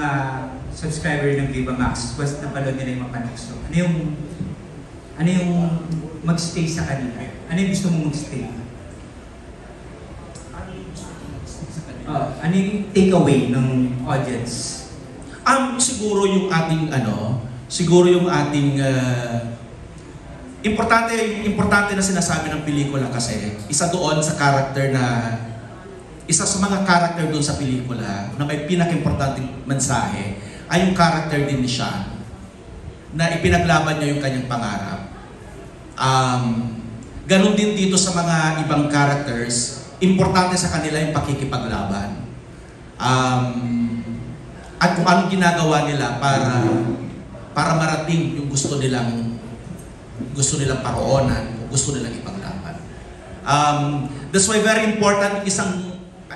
mga subscriber ng Viva Max, was napanood nila yung mga Panukso. Ano yung magstay sa kanila? Ano yung gusto mong magstay? Ano yung takeaway ng audience? Siguro yung ating importante na sinasabi ng pelikula kasi isa doon sa character isa sa mga character doon sa pelikula na may pinaka-importanteng mensahe ay yung character din ni Sean na ipinaglaban niya yung kanyang pangarap. Ganon din dito sa mga ibang characters, importante sa kanila yung pakikipaglaban. At kung anong ginagawa nila para marating yung gusto nilang paroonan, gusto nilang ipaglaban. That's why very important,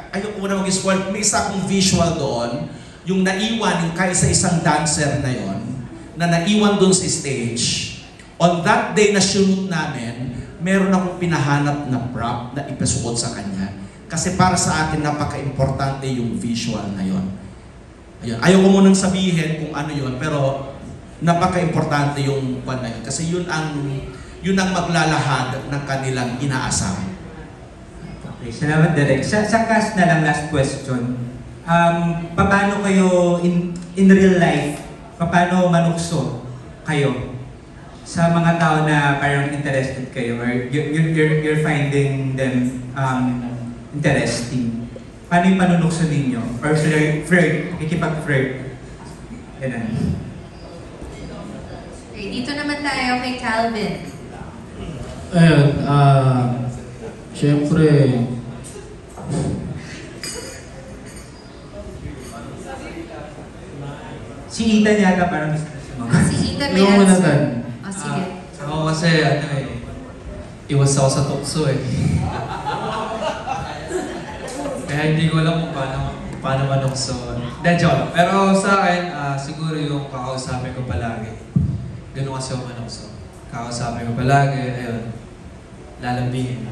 ayoko muna mag-spoil, may isa akong visual doon, yung naiwan, yung kaisa-isang dancer na yon, na naiwan doon sa stage. On that day na shoot namin, meron akong pinahanap na prop na ipasuot sa kanya. Kasi para sa akin, napaka-importante yung visual na yon. Ayun. Ayaw ko munang sabihin kung ano yon, pero napaka-importante yung pan na yun. Kasi yun ang maglalahad ng kanilang inaasahan. Okay, salamat Derek. Sa cast na lang, last question. Paano kayo in real life, paano manukso kayo sa mga tao na parang interested kayo or you're finding them interesting? Paano yung panunukso ninyo? Or flirt, ikipag-flirt? Ganun. Okay, dito naman tayo kay Calvin. Ayun, syempre, Si Ethan yata parang gusto sa mga. Si Ethan may yung answer. manatan. Sige. Ako kasi, iwas ako sa tukso eh. Kaya hindi ko alam kung paano manukso. Joke lang. Pero sa akin, siguro yung kakausapin ko palagi. Ganun kasi ako manukso. Kakausapin ko palagi, ayun. Lalambingin.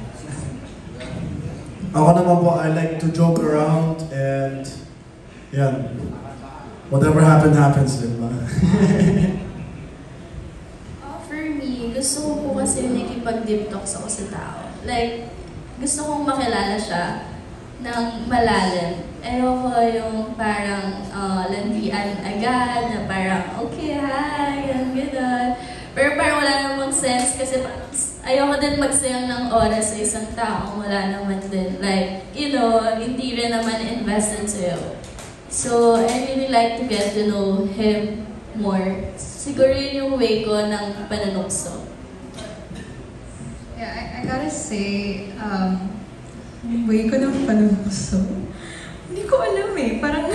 Ako naman po, I like to joke around and yan. Whatever happens, diba? For me, gusto ko po kasi nakipag-deep talks ako sa tao. Like, gusto kong makilala siya ng malalim. Ayoko yung parang landian agad, na parang, okay, hi, yung gano'n. Pero parang wala namang sense kasi ayoko din magsayang ng oras sa isang tao, wala naman din. Like, hindi rin naman invested sa'yo. So, I really like to get to know him more. Siguro yun yung way ko ng pananukso. Yeah, I gotta say, way ko ng panunukso. Hindi ko alam eh. Parang,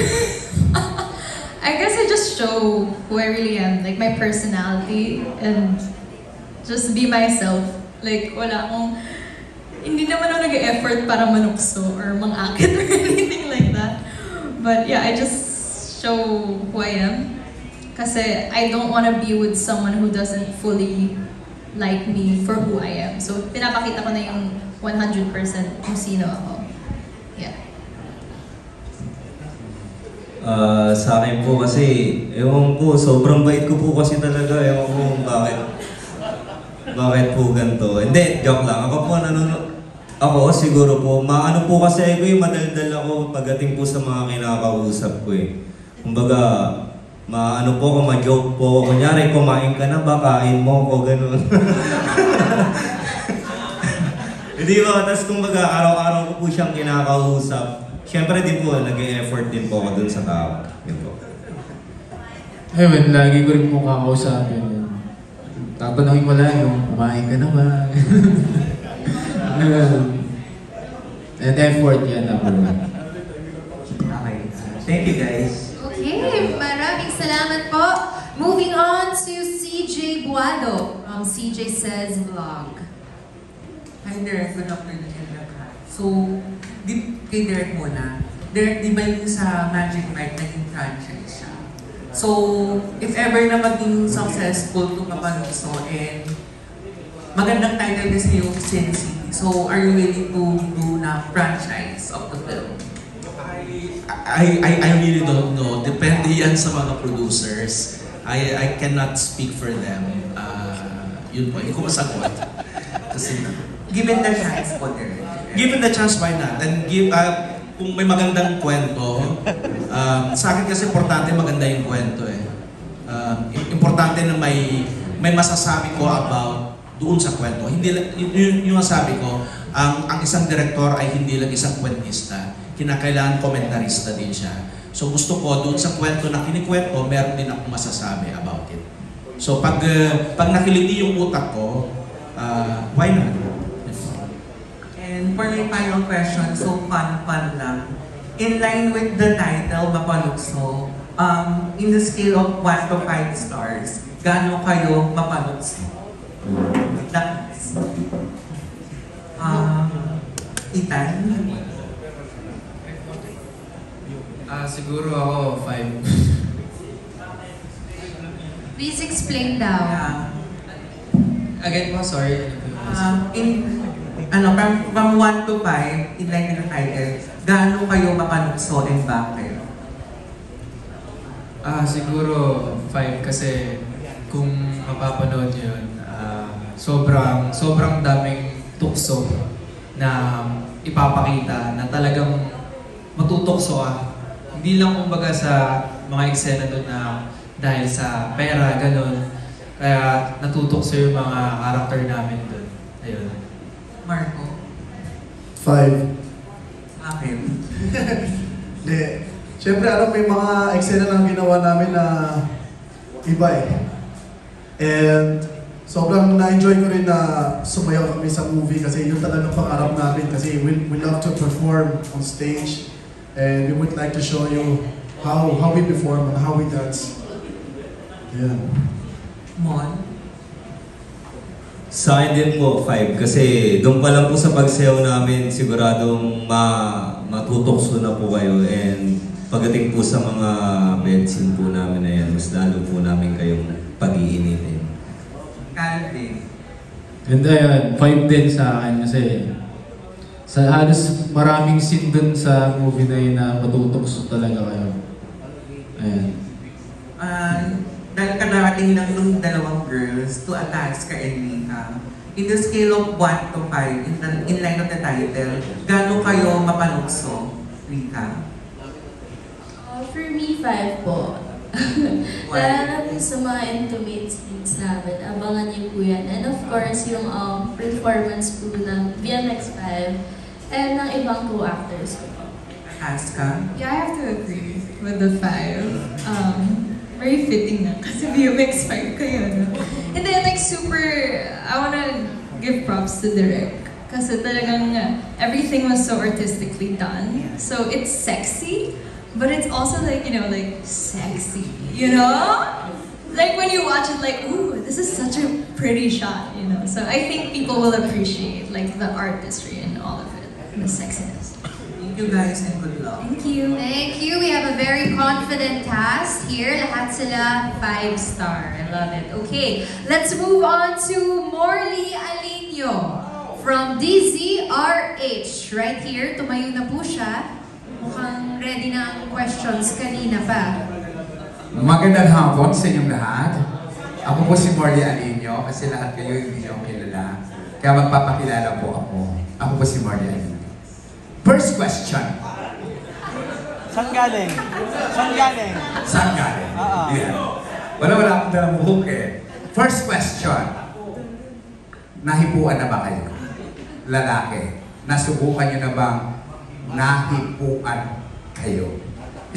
I guess I just show who I really am. Like, my personality and just be myself. Like, hindi naman ako nag-effort para manukso or mang-akit or anything like that. But yeah, I just show who I am. Kasi I don't want to be with someone who doesn't fully like me for who I am. So, pinapakita ko na yung 100% kung sino ako. Yeah. Sa akin po kasi, ewan ko, sobrang bait ko po kasi talaga. Ewan ko kung bakit po ganito. Hindi, joke lang. Ako siguro po, maano po kasi ako madaldal ako pagdating po sa mga kinakausap ko eh. Kumbaga, maano po ako, ma-joke po. Kunyari, kumain ka na ba? Kain mo ko, ganun. Hindi ba? Tapos kumbaga, araw-araw ko po siyang kinakausap. Siyempre din po, nag-e-effort din po ako dun sa tao. Yun po. ayun, lagi ko rin po kakausapin. Tatanungin mo lang yung kumain ka na ba? And effort yan ako. Okay. Thank you guys. Okay, maraming salamat po. Moving on to CJ Buado from CJ Says Vlog. Hi Derek, good afternoon everyone. So, kay Derek muna. Derek, di ba yung sa Magic Mike naging franchise siya? So, if ever na maging successful itong Kapanukso and magandang title kasi yung Sin City. So, are you willing to do na franchise of the film? I really don't know. Depende yan sa mga producers. I cannot speak for them. Yun po, hindi ko masagot. Kasi, Given the chance po, Derek. given the chance, why not? And kung may magandang kwento, sa akin kasi importante maganda yung kwento eh. Importante na may masasabi ko about doon sa kwento. Hindi lang, yung masabi ko, ang isang direktor ay hindi lang isang kwentista. Kinakailangan komentarista din siya. So gusto ko doon sa kwento na kinikwento, meron din akong masasabi about it. So pag nakiliti yung utak ko, why not? And for my final question, so fun lang. In line with the title, Mapalukso, in the scale of 1 to 5 stars, gaano kayo mapalukso? Ethan? Siguro ako 5. Please explain daw. Again po, sorry. From 1 to 5, in line with the title, gaano kayo mapalukso and bakit? Siguro 5 kasi kung mapapanood nyo yun, sobrang daming tukso na ipapakita na talagang matutokso ka. Hindi lang kumbaga sa mga eksena doon na dahil sa pera, ganun. Kaya natutokso yung mga karakter namin doon. Ayun. Marco? 5. Akin? Hindi. Siyempre, may mga eksena lang ginawa namin na iba eh. And sobrang na-enjoy ko rin na sumayaw kami sa movie kasi yun talaga pangarap namin kasi we love to perform on stage and we would like to show you how we perform and how we dance. Yeah. Mon? Sa akin din po, 5. Kasi doon pa lang po sa pagsayaw namin, siguradong matutokso na po kayo. And pagdating po sa mga bedsin po namin na yan, mas lalo po namin kayong pag-iinitin. Calvin? Ganda yan. 5 din sa akin kasi sa halos maraming scene dun sa movie na yun na matutokso talaga kayo. Ayan. Dahil kadarating lang nung dalawang girls to a task ka and Mika, in the scale of 1 to 5, in line of the title, gaano kayo mapalukso, Mika? For me, 5 po. Dahil natin sa mga intimate scenes namin, abangan niyo po yan. And of course, yung performance po ng BMX5 and ng ibang co-actors po. Task ka? Yeah, I have to agree with the 5. Very fitting na kasi BMX5 kayo, no? And then like I wanna give props to Direk kasi talagang everything was so artistically done. So it's sexy, but it's also like, like sexy, Like when you watch it, like, ooh, this is such a pretty shot, So I think people will appreciate like the artistry and all of it, and the sexiness. Thank you guys and good luck. Thank you. Thank you. We have a very confident cast here. Lahat sila 5-star. I love it. Okay, let's move on to Morley Alinio from DZRH. Right here, tumayo na po siya. Mukhang ready na ang questions kanina pa. Magandang hapon sa inyong lahat. Ako po si Morley Alinio kasi lahat kayo hindi niyo kilala. Kaya magpapakilala po ako. Ako po si Morley Alinio. First question. Saan galing? Saan galing? Saan galing? Yeah. Wala akong dalang buhok eh. First question. Nahipuan na ba kayo? Lalaki. Nasubukan nyo na bang nahipuan kayo?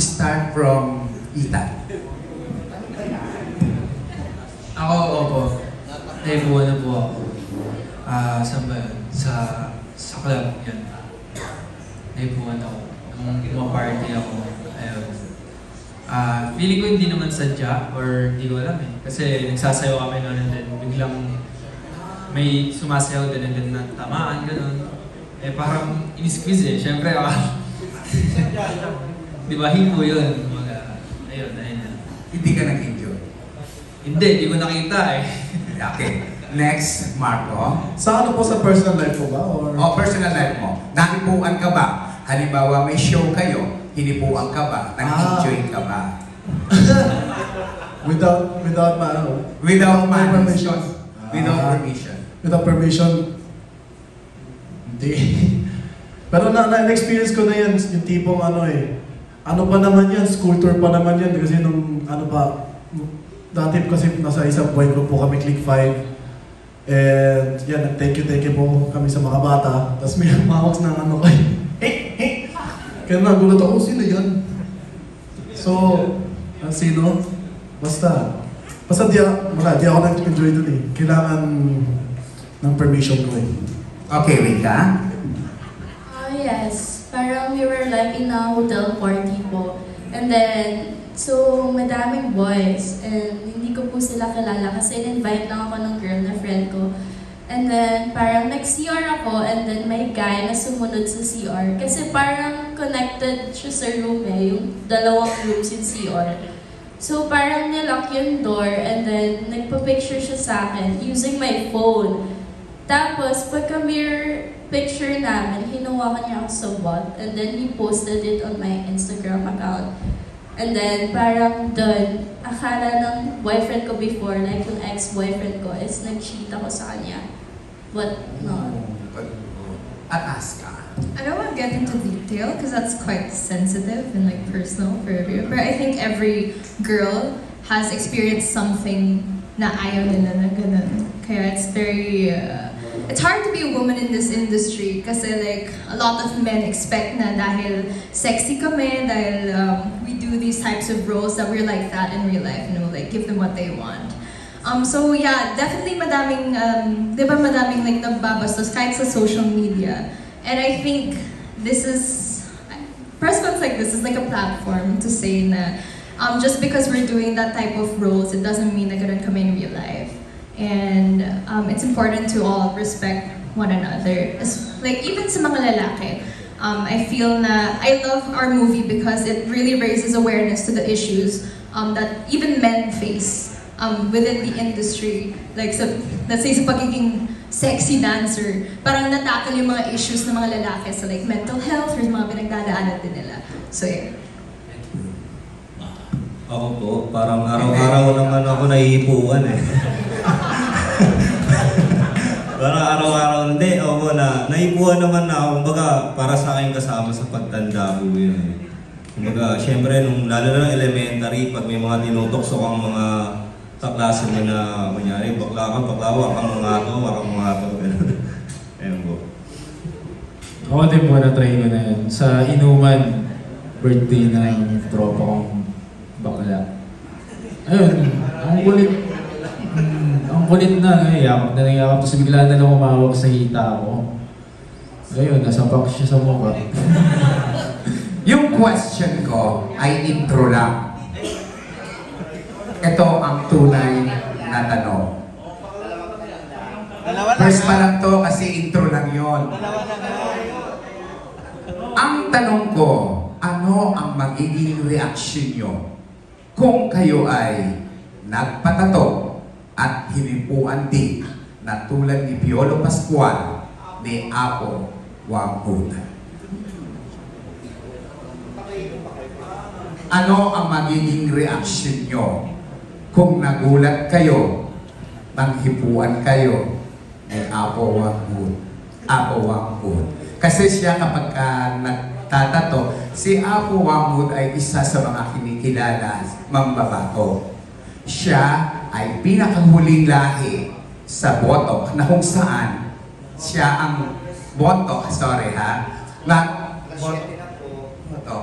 Start from Ethan. Ako, opo. Nahipuan na po ako. Saan ba yun? Sa club, yan. Nahipuan ako. Nung party ako, ayun. Feeling ko hindi naman sadya or hindi ko alam eh. Kasi nagsasayaw kami noon and then biglang may sumasayaw din and then natamaan, gano'n. Eh parang in-squeeze eh. Siyempre ako. Di ba, hipo yun. Ayun. Hindi ka nag-enjoy? Hindi ko nakita eh. Okay. Next, Marco. Sa sa personal life mo ba? Or? Personal life mo. Nahipuan ka ba? Halimbawa, may show kayo, hinipuan ka ba? Nag-enjoy ka ba? Without Without permission. Without permission. Without permission. Hindi. Pero na-experience ko na yan, yung tipong ano pa naman yan, school tour pa naman yan, kasi nung dati kasi nasa isang boy group po kami, Click 5. And yan, thank you po kami sa mga bata. Tapos may mahawas ng ko. Kaya nagulat ako, sino yan? So, sino? Basta di ako nag-enjoy dun eh. Kailangan ng permission ko eh. Okay, Rika? Yes. Parang we were like in a hotel party po. And then, so madaming boys. And hindi ko po sila kilala kasi in-invite lang ako ng girl na friend ko. And then, parang nag-CR ako and then may guy na sumunod sa CR. Kasi parang connected siya sa room eh, yung dalawang rooms yung CR. So parang nilock yung door and then nagpa-picture siya sa akin using my phone. Tapos, pagka-mirror picture namin, hinawakan niya ako sa bot and then he posted it on my Instagram account. And then, parang dun, akala ng boyfriend ko before, like yung ex-boyfriend ko, is nag-cheat ako sa kanya. But, no. At-ask ka. I don't want to get into detail because that's quite sensitive and like personal for everyone. But I think every girl has experienced something na ayaw nila na ganun. Kaya it's very... it's hard to be a woman in this industry kasi like a lot of men expect na dahil sexy kami, dahil we do these types of roles that we're like that in real life, you know, like give them what they want. So yeah, definitely madaming, di ba madaming like nagbabastos kahit sa social media. And I think this is, press conference like this is like a platform to say na just because we're doing that type of roles, it doesn't mean na ganun kami in real life. And it's important to all respect one another. Like even sa mga lalaki, I feel na I love our movie because it really raises awareness to the issues that even men face within the industry. Like let's say sa pagiging sexy dancer, parang natakal yung mga issues ng mga lalaki sa like mental health or mga pinagdadaanan din nila. So yeah. Ako po, parang araw-araw naman ako naiipuan eh. Parang araw-araw hindi, ako naipuan naman na ako. Kumbaga, para sa akin kasama sa pagtanda ko yun eh. Kumbaga, syempre, lalo na elementary, pag may mga tinutukso kang mga kaklase mo na, kunyari, bakla kang mga to, gano'n. Ayan po. Ako din po na-try ko na yun. Sa inuman, birthday ng tropa kong bakla. Ayun, ang kulit na, yakap na nangyakap. Tapos bigla na lang umawag sa hita ko. Ayun, nasapak siya sa mukha. Yung question ko ay intro lang. Ito ang tunay na tanong. First pa lang to kasi intro lang yon. Ang tanong ko, ano ang magiging reaksyon nyo kung kayo ay nagpatato at hinipuan din na tulad ni Piolo Pascual ni Apo Wanghood? Ano ang magiging reaksyon nyo kung nagulat kayo nang hipuan kayo ni Apo Wanghood? Apo Wanghood. Kasi siya kapag nagtatato, si Apo Wanghood ay isa sa mga kinikilala mambabato. Siya ay pinakahuling lahi sa Botok na kung saan siya ang Botok,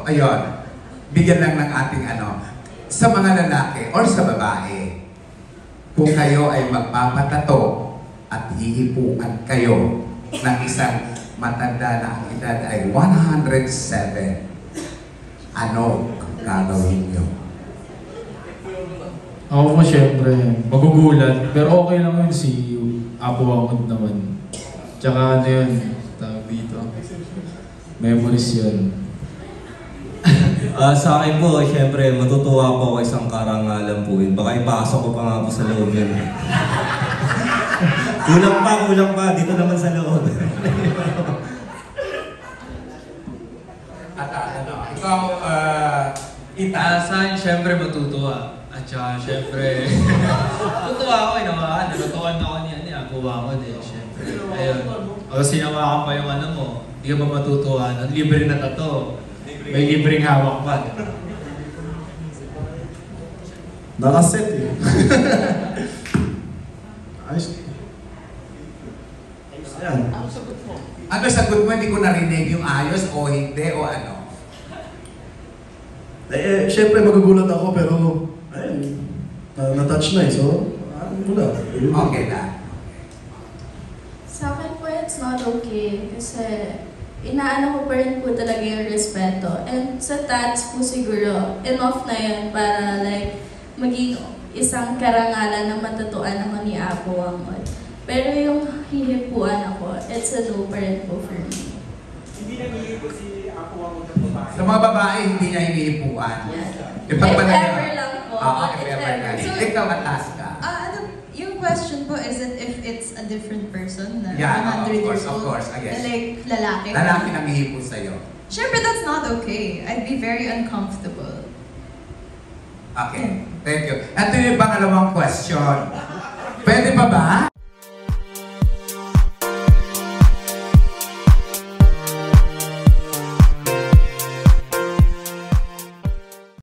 ayun, bigyan lang ng ating sa mga lalaki or sa babae, kung kayo ay magpapatato at hihipuan kayo ng isang matanda na ang edad ay 107, ano gagawin nyo? Ako po syempre, magugulat. Pero okay lang yun si Apo Wanghood naman. Tsaka ano yun, tawag dito. Memories yun. Sa akin po, syempre, matutuwa po ako isang karangalan po yun. Baka ipasok ko pa nga po sa loob yun. Kulang pa. Dito naman sa loob. At ikaw, syempre matutuwa. At saka syempre, tutuwa ako eh, nawakan. Natutuwan ako ni Akuwa ko din, syempre. Ayun. O sinawakan pa yung ano mo, di ka ba matutuwa? Libre na tato. May libreng hawak pa. Di ba? Nakaset eh. Ayos. Ayan. Ano sagot mo? Hindi ko narinig yung ayos o hindi o ano? Siyempre magugulat ako pero ayun, na-touch na eh. So, wala. Okay na. Sa akin po, it's not okay. Kasi inaano ko pa rin po talaga yung respeto. And sa tats po siguro, enough na yun para like maging isang karangalan na matatuan naman ni Apo Wangod. Pero yung hihipuan ako, it's a no pa rin po for me. Hindi nanghihipo si Apo Wangod ng babae. Sa mga babae, hindi niya hinihipuan. If ever lang po. If ever lang. Ikaw atas ka. Yung question po, is it if it's a different person na Yeah, 100 years of old? course, I guess. Like, lalaki. Lalaki nang hihipo sa'yo. Siyempre, that's not okay. I'd be very uncomfortable. Okay, thank you. Ito yung pangalawang question. Pwede pa ba?